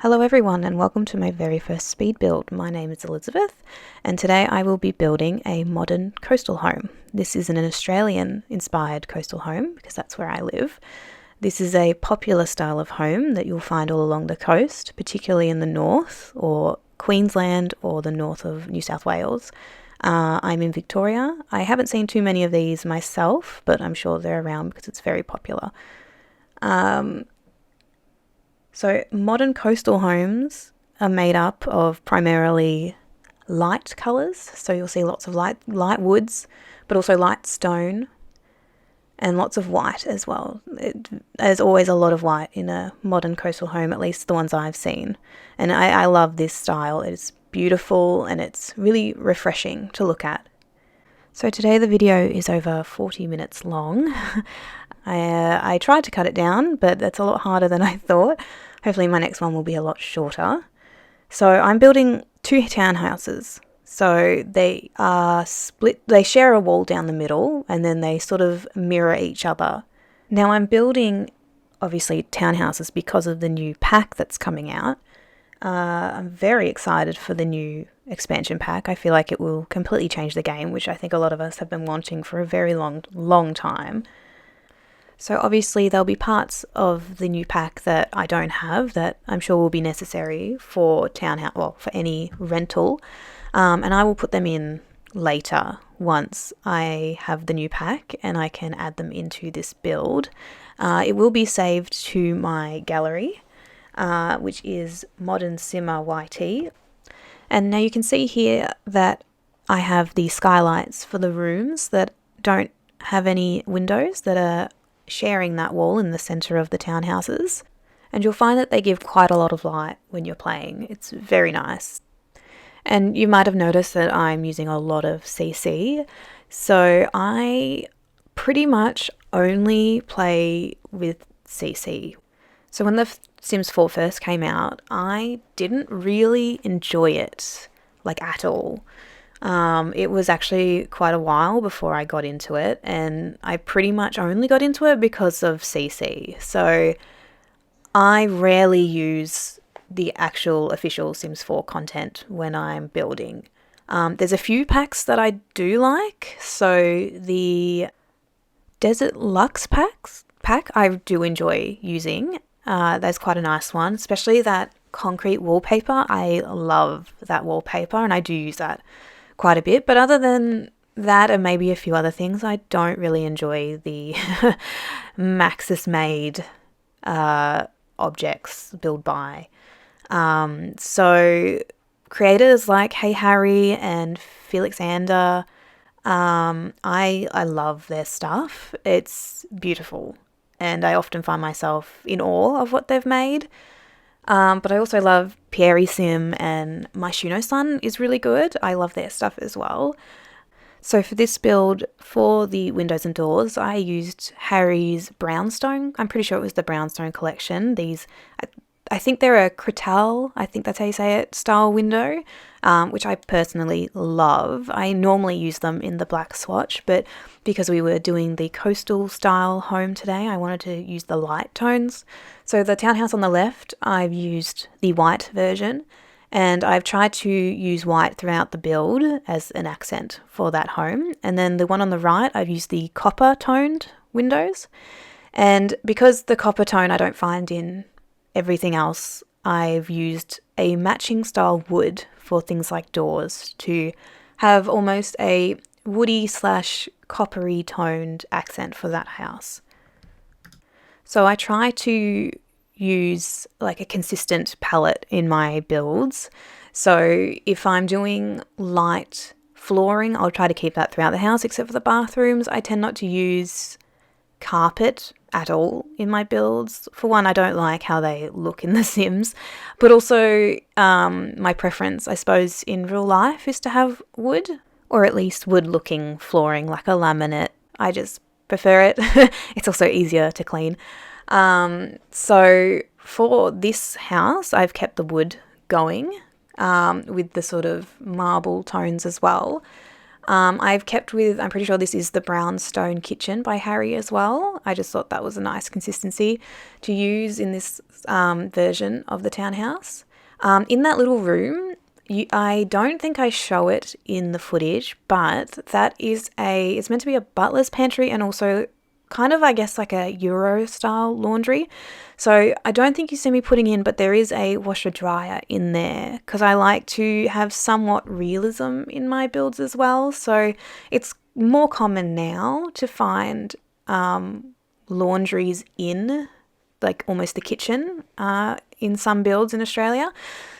Hello everyone and welcome to my very first speed build. My name is Elizabeth and today I will be building a modern coastal home. This is an Australian inspired coastal home because that's where I live. This is a popular style of home that you'll find all along the coast, particularly in the north or Queensland or the north of New South Wales. I'm in Victoria. I haven't seen too many of these myself, but I'm sure they're around because it's very popular. So modern coastal homes are made up of primarily light colours. So you'll see lots of light woods, but also light stone and lots of white as well. There's always a lot of white in a modern coastal home, at least the ones I've seen. And I love this style. It's beautiful and it's really refreshing to look at. So today the video is over 40 minutes long. I tried to cut it down, but that's a lot harder than I thought. Hopefully my next one will be a lot shorter. So I'm building two townhouses. So they are split, they share a wall down the middle and then they sort of mirror each other. Now I'm building obviously townhouses because of the new pack that's coming out. I'm very excited for the new expansion pack. I feel like it will completely change the game, which I think a lot of us have been wanting for a very long time. So obviously there'll be parts of the new pack that I don't have that I'm sure will be necessary for townhouse, well, for any rental, and I will put them in later once I have the new pack and I can add them into this build. It will be saved to my gallery, which is ModernSimmerYT. And now you can see here that I have the skylights for the rooms that don't have any windows that are sharing that wall in the center of the townhouses. And you'll find that they give quite a lot of light when you're playing. It's very nice. And you might have noticed that I'm using a lot of CC. So I pretty much only play with CC. So when the Sims 4 first came out, I didn't really enjoy it, like at all. It was actually quite a while before I got into it, and I pretty much only got into it because of CC. So I rarely use the actual official Sims 4 content when I'm building. There's a few packs that I do like. So the Desert Luxe pack I do enjoy using. That's quite a nice one, especially that concrete wallpaper. I love that wallpaper and I do use that quite a bit. But other than that and maybe a few other things, I don't really enjoy the Maxis made objects build by. So creators like Hey Harry and Felixander, I love their stuff. It's beautiful. And I often find myself in awe of what they've made. But I also love Pierre Sim and My Shuno-san is really good. I love their stuff as well. So for this build, for the windows and doors, I used Harry's Brownstone. I'm pretty sure it was the Brownstone collection. These, I think they're a Cretal, I think that's how you say it, style window, which I personally love. I normally use them in the black swatch, but because we were doing the coastal style home today, I wanted to use the light tones. So the townhouse on the left, I've used the white version, and I've tried to use white throughout the build as an accent for that home. And then the one on the right, I've used the copper toned windows. And because the copper tone I don't find in everything else, I've used a matching style wood for things like doors to have almost a woody / coppery toned accent for that house. So I try to use like a consistent palette in my builds. So if I'm doing light flooring, I'll try to keep that throughout the house, except for the bathrooms. I tend not to use carpet at all in my builds. For one, I don't like how they look in The Sims, but also my preference, I suppose, in real life is to have wood, or at least wood looking flooring like a laminate. I just prefer it. It's also easier to clean. So for this house, I've kept the wood going with the sort of marble tones as well. I've kept with, I'm pretty sure this is the Brownstone Kitchen by Harry as well. I just thought that was a nice consistency to use in this version of the townhouse. In that little room, I don't think I show it in the footage, but that is it's meant to be a butler's pantry and also kind of, I guess, like a Euro style laundry. So I don't think you see me putting in, but there is a washer dryer in there because I like to have somewhat realism in my builds as well. So it's more common now to find laundries in like almost the kitchen in some builds in Australia.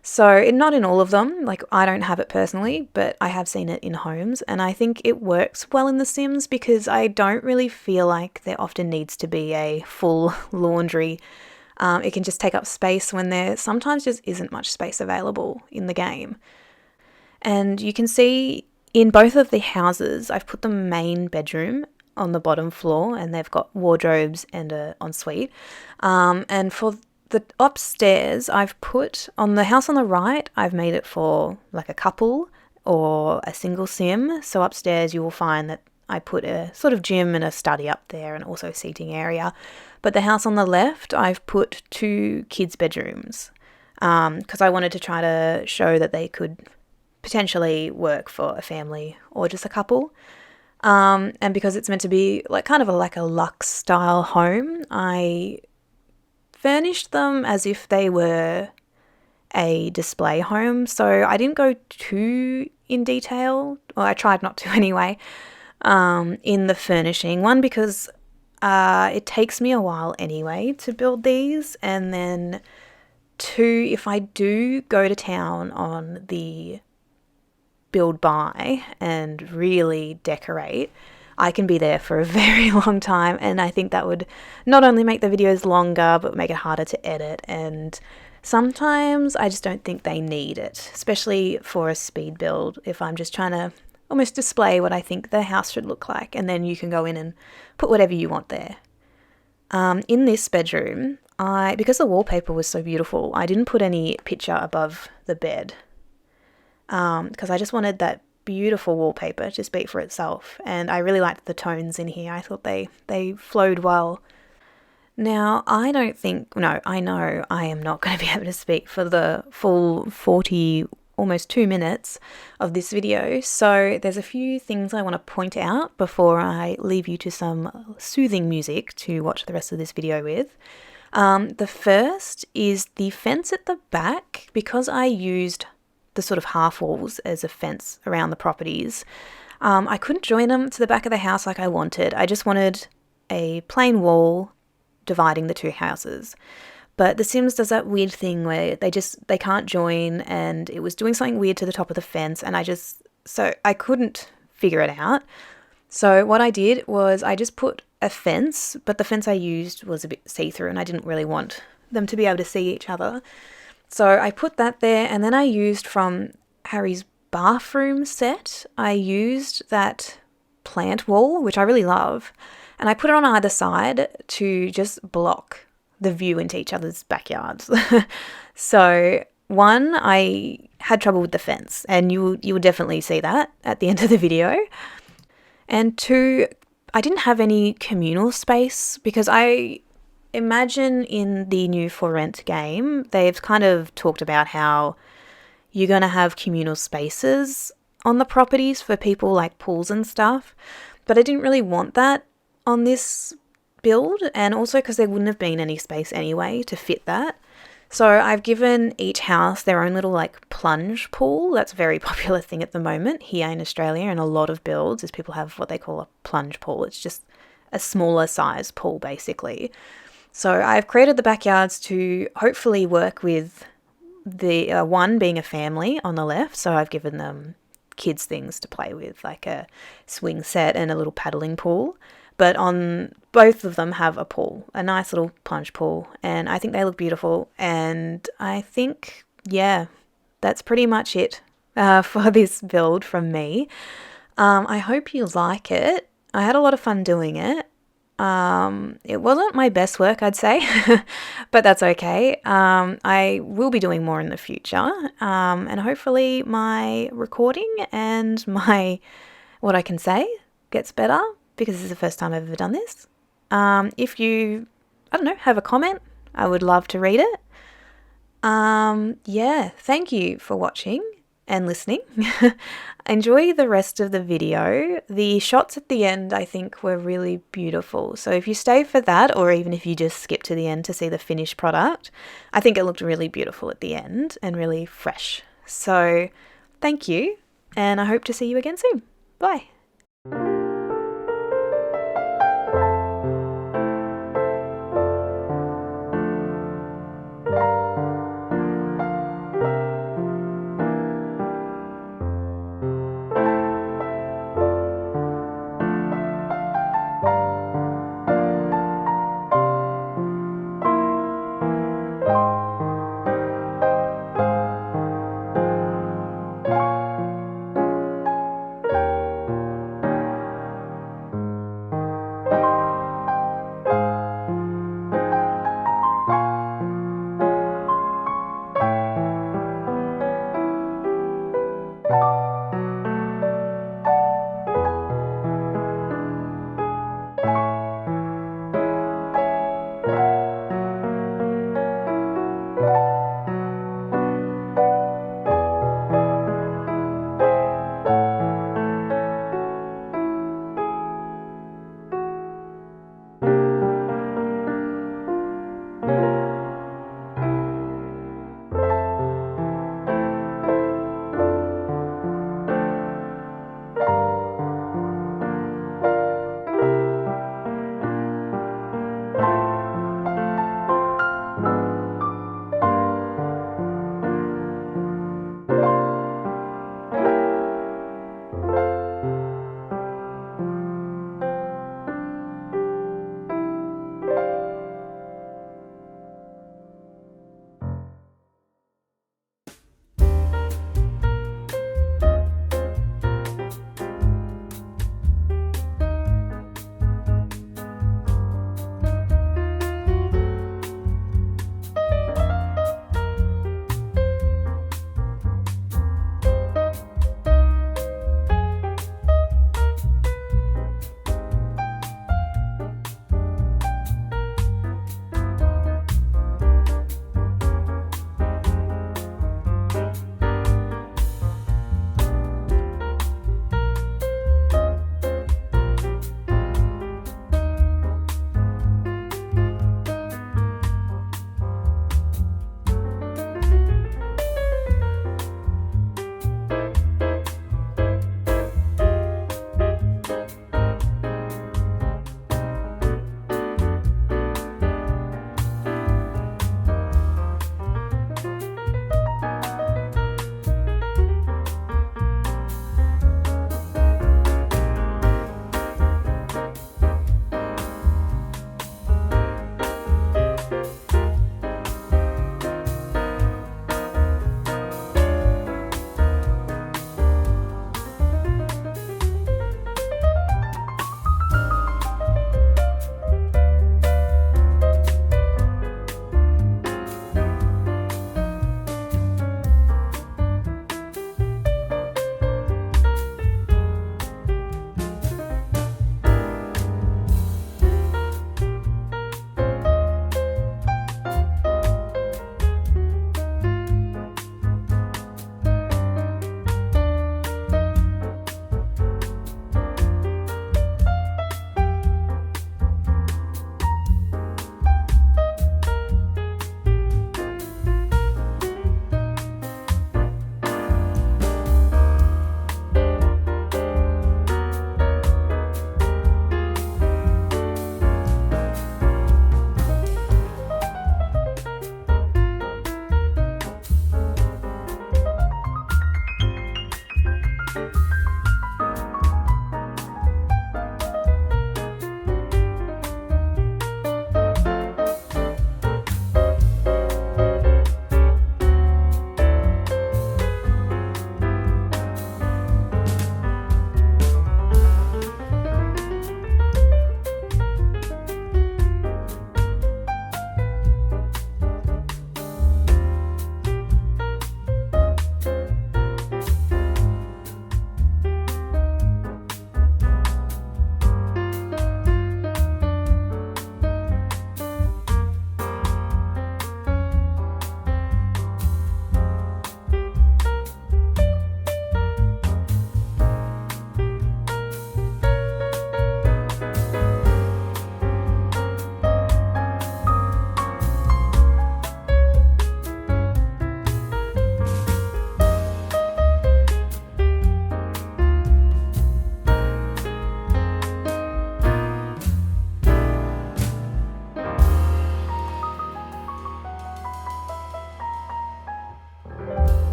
So not in all of them, like I don't have it personally, but I have seen it in homes, and I think it works well in The Sims because I don't really feel like there often needs to be a full laundry. It can just take up space when there sometimes just isn't much space available in the game. And you can see in both of the houses, I've put the main bedroom on the bottom floor and they've got wardrobes and an ensuite. And for the upstairs, I've put, on the house on the right, I've made it for like a couple or a single sim. So upstairs you will find that I put a sort of gym and a study up there and also seating area. But the house on the left, I've put 2 kids' bedrooms because I wanted to try to show that they could potentially work for a family or just a couple. And because it's meant to be like kind of like a luxe style home, I furnished them as if they were a display home. So I didn't go too in detail, or I tried not to anyway, in the furnishing. One, because it takes me a while anyway to build these. And then 2, if I do go to town on the build buy and really decorate, I can be there for a very long time, and I think that would not only make the videos longer but make it harder to edit, and sometimes I just don't think they need it, especially for a speed build if I'm just trying to almost display what I think the house should look like, and then you can go in and put whatever you want there. In this bedroom, because the wallpaper was so beautiful, I didn't put any picture above the bed because I just wanted that beautiful wallpaper to speak for itself, and I really liked the tones in here. I thought they flowed well. Now, I know I am not going to be able to speak for the full 40, almost 2 minutes of this video, so there's a few things I want to point out before I leave you to some soothing music to watch the rest of this video with. The first is the fence at the back. Because I used the sort of half walls as a fence around the properties, I couldn't join them to the back of the house like I wanted. I just wanted a plain wall dividing the 2 houses. But The Sims does that weird thing where they can't join, and it was doing something weird to the top of the fence, and so I couldn't figure it out. So what I did was I just put a fence, but the fence I used was a bit see-through and I didn't really want them to be able to see each other. So I put that there, and then I used from Harry's bathroom set, I used that plant wall, which I really love, and I put it on either side to just block the view into each other's backyards. So one, I had trouble with the fence, and you will definitely see that at the end of the video. And 2, I didn't have any communal space because I imagine in the new For Rent game, they've kind of talked about how you're going to have communal spaces on the properties for people like pools and stuff, but I didn't really want that on this build, and also because there wouldn't have been any space anyway to fit that. So I've given each house their own little like plunge pool. That's a very popular thing at the moment here in Australia, and a lot of builds is people have what they call a plunge pool. It's just a smaller size pool basically. So I've created the backyards to hopefully work with the one being a family on the left. So I've given them kids things to play with, like a swing set and a little paddling pool. But on both of them have a pool, a nice little plunge pool, and I think they look beautiful. And I think, yeah, that's pretty much it for this build from me. I hope you like it. I had a lot of fun doing it. It wasn't my best work, I'd say, but that's okay. I will be doing more in the future, and hopefully my recording and my What I can say gets better because this is the first time I've ever done this. If you, I don't know, have a comment, I would love to read it. Yeah, thank you for watching and listening. Enjoy the rest of the video. The shots at the end, I think, were really beautiful. So if you stay for that, or even if you just skip to the end to see the finished product, I think it looked really beautiful at the end and really fresh. So thank you, and I hope to see you again soon. Bye.